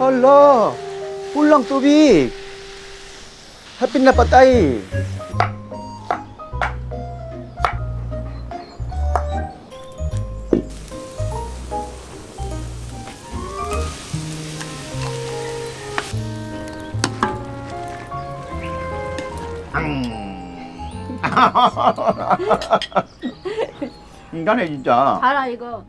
Hala, kulang tubig. Hapin na patay. 인간해 진짜. 알아 이거.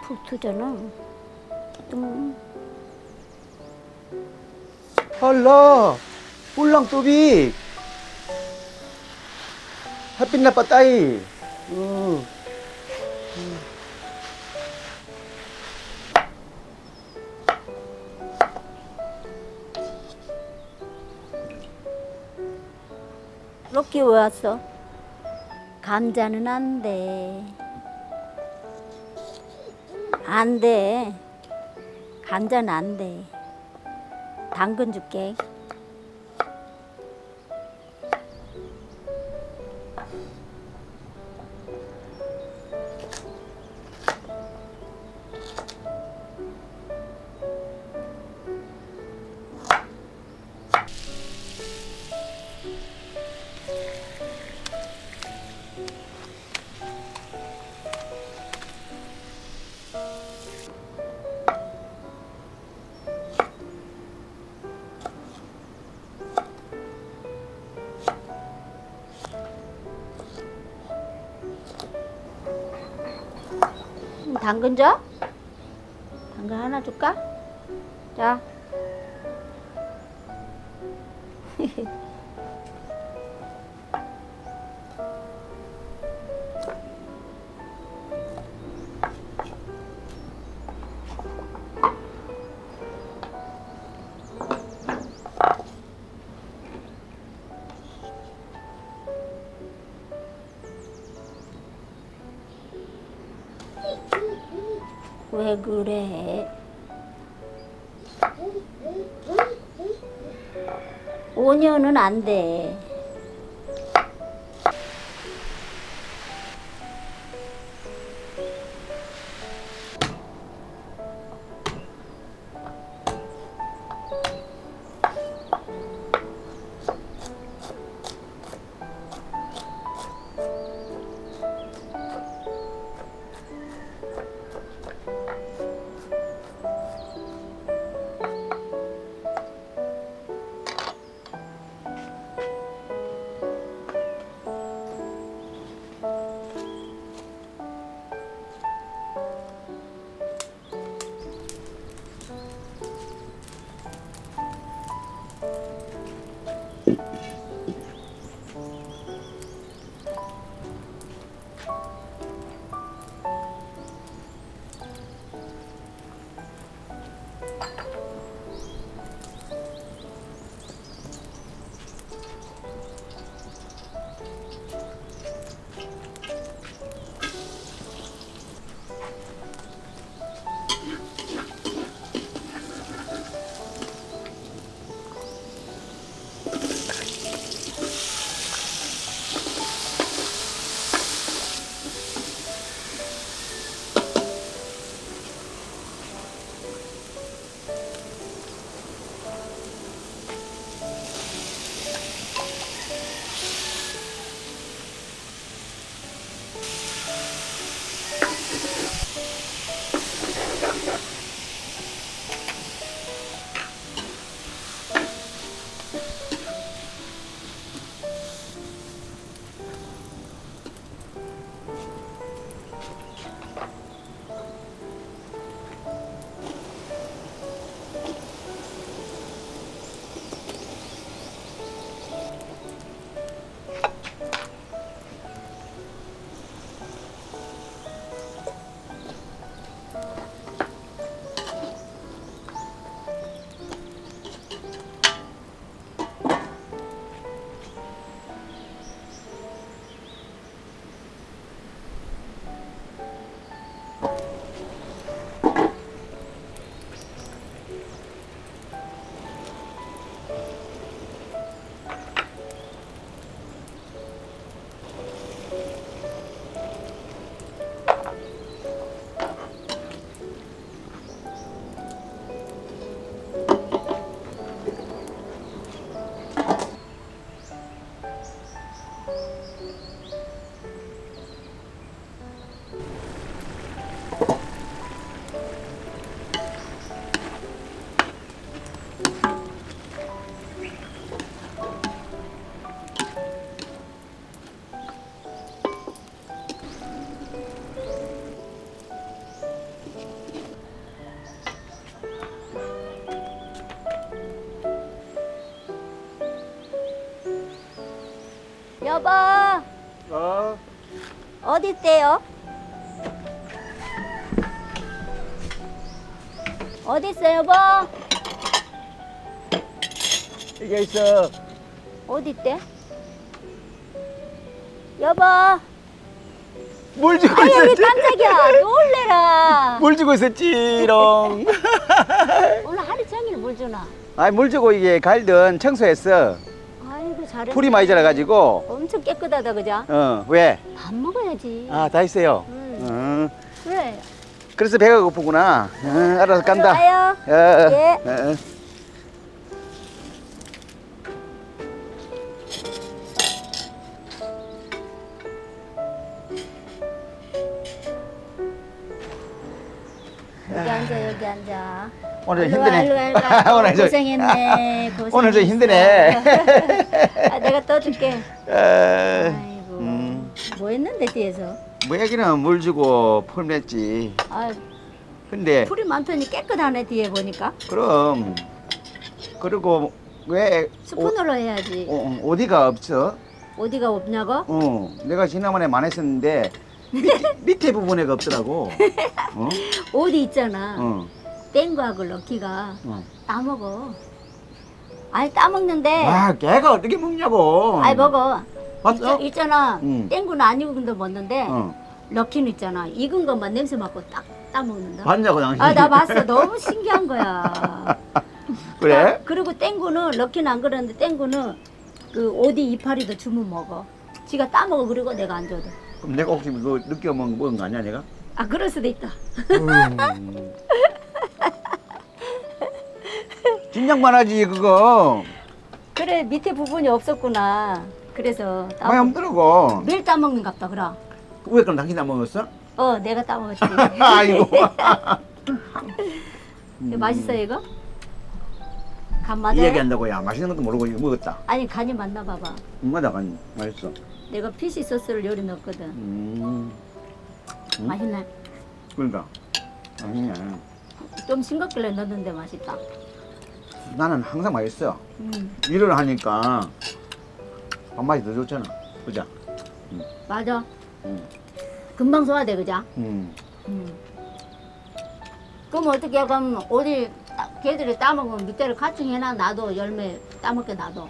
푹 트잖아. Hala, kulang tubig. Hapin na patay. 로키 왜 왔어? 감자는 안 돼. 안 돼. 감자는 안 돼. 당근 줄게. 당근 줘? 당근 하나 줄까? 자. 왜 그래? 오년은 안 돼. 여보, 어? 어디 있대요? 어디 있어, 여보? 이게 있어. 어디 있대? 여보, 물 주고 아유, 왜 있었지? 깜짝이야. 놀래라. 물 주고 있었지롱. 오늘 하루 종일 물 주나? 아니 물 주고 이게 갈든 청소했어. 아이고, 잘했네. 풀이 많이 자라가지고. 엄청 깨끗하다, 그죠? 왜? 밥 먹어야지. 아 다 있어요. 그래. 그래서 배가 고프구나. 알아서 간다. 와요. 예. 여기 앉아, 여기 앉아. 오늘 일로 힘드네. 와, 일로 와. 오늘 저- 고생했네. 고생했어. 오늘 좀 힘드네. 아, 내가 떠줄게. 아이고. 뭐 했는데 뒤에서? 뭐 애기는 물 주고 풀 맺지. 아, 근데 풀이 많더니 깨끗하네 뒤에 보니까. 그럼 그리고 왜 스푼으로 해야지. 어디가 없어? 어디가 없냐고? 내가 지난번에 많았었는데 밑에 부분에가 없더라고. 어디 있잖아. 어. 땡과하고 럭키가 어. 따먹어. 아니 따먹는데. 아, 걔가 어떻게 먹냐고. 아이 먹어. 봤어? 있잖아. 응. 땡구는 안 익은 거 먹는데 어. 럭키는 있잖아. 익은 것만 냄새 맡고 딱 따먹는다. 봤냐고 당신. 아, 나 봤어. 너무 신기한 거야. 그래? 그리고 땡구는 럭키는 안 그러는데 땡구는 그 어디 이파리도 주면 먹어. 지가 따먹어. 그리고 내가 안 줘도. 그럼 내가 혹시 그거 늦게 먹은 거 아니야 내가? 아, 그럴 수도 있다. 진작만 하지 그거. 그래, 밑에 부분이 없었구나. 그래서 많이 없더라고. 매일 따먹는 갑다 그럼. 왜 그럼 당신 안 먹었어? 내가 따먹었지. 아이고. 맛있어 이거? 간 이 맞아요? 얘기한다고야. 맛있는 것도 모르고 이거 먹었다. 아니 간이 맞나 봐봐. 맞아, 간 맛있어. 내가 피시 소스를 요리 넣었거든. 음? 맛있네. 그러니까. 아니야. 좀 싱겁길래 넣었는데 맛있다. 나는 항상 맛있어. 음, 일을 하니까 밥맛이 더 좋잖아. 그죠? 맞아. 음. 금방 소화돼 그죠? 음. 그럼 어떻게 그럼 어디 걔들이 따먹으면 밑에를 카팅해놔 놔둬 열매 따먹게 놔둬.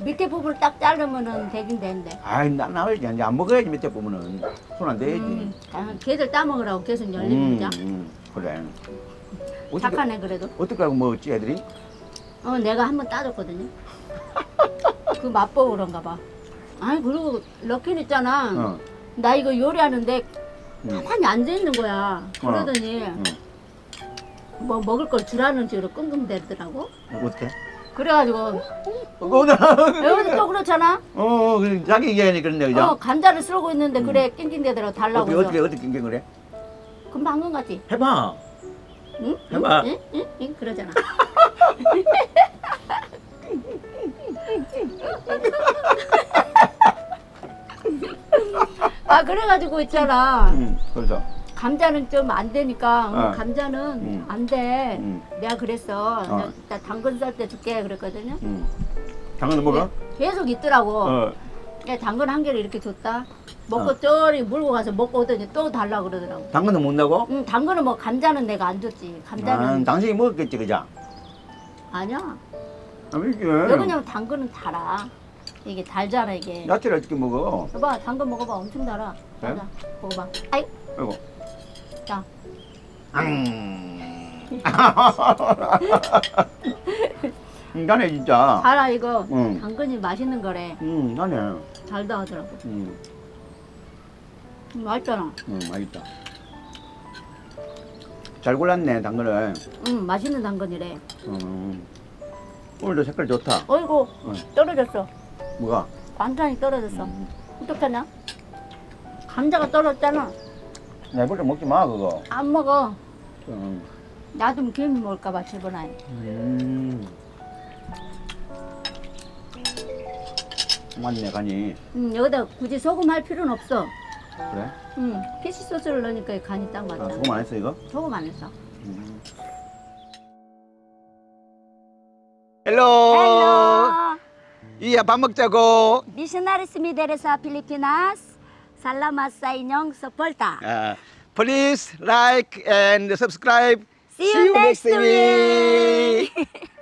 밑에 부분을 딱 자르면은 되긴 되는데. 아이, 나 이제 안 먹어야지 밑에 보면은 손 안 대야지. 걔들 따먹으라고 계속 열리는 거죠? 그래. 어떻게, 착하네 그래도. 어떻게 하고 먹었지 애들이? 내가 한번 따줬거든요. 그 맛보고 그런가 봐. 아니 그리고 럭키는 있잖아. 어. 나 이거 요리하는데 응. 가만히 앉아 있는 거야. 그러더니 뭐 먹을 걸 주라는 식으로 끙끙대더라고. 어때? 그래가지고 그거다. 여기도 또 그렇잖아. 그래, 자기 얘기하니 그런데 그죠? 감자를 썰고 있는데 그래 낑낑대더라고 달라고 해서. 어떻게 그래? 금방 한 건 같지? 해봐. 응? 해봐. 응? 응? 응? 그러잖아. 아 그래가지고 있잖아. 그래서. 감자는 좀 안 되니까 감자는 안 돼. 내가 그랬어. 나 당근 썰 때 줄게 그랬거든요. 당근 먹어? 계속 있더라고. 야, 당근 한 개를 이렇게 줬다. 먹고 저리 물고 가서 먹고 오더니 또 달라 그러더라고. 당근도 먹는다고? 응, 당근은 뭐 감자는 내가 안 줬지. 감자는 당신이 먹었겠지 그죠? 아니야. 아니지. 왜 그냥 당근은 달아. 이게 달잖아 이게. 야채를 어떻게 먹어? 봐봐, 당근 먹어봐. 엄청 달아. 그래? 맞아. 먹어봐. 아이, 아이고. 자. 인간해 진짜. 달아 이거. 응. 당근이 맛있는 거래. 나네. 달다 하더라고. 맛있잖아. 맛있다. 잘 골랐네 당근을. 맛있는 당근이래. 오늘도 색깔 좋다. 어이구, 떨어졌어. 뭐가? 반찬이 떨어졌어. 어떡하냐? 감자가 떨어졌잖아. 내버려 먹지 마 그거. 안 먹어. 음. 놔두면 괜히 먹을까봐 집어놔요. 맞네 간이. 여기다 굳이 소금 할 필요는 없어. 그래? 피시 소스를 넣으니까 간이 딱 맞다. 소금 안 했어 이거? 소금 안 했어. 헬로. 헬로. 이야 밥 먹자고. Missionaries Mideres sa Pilipinas. Salamat sa inyong suporta. Please like and subscribe. See you next week. week.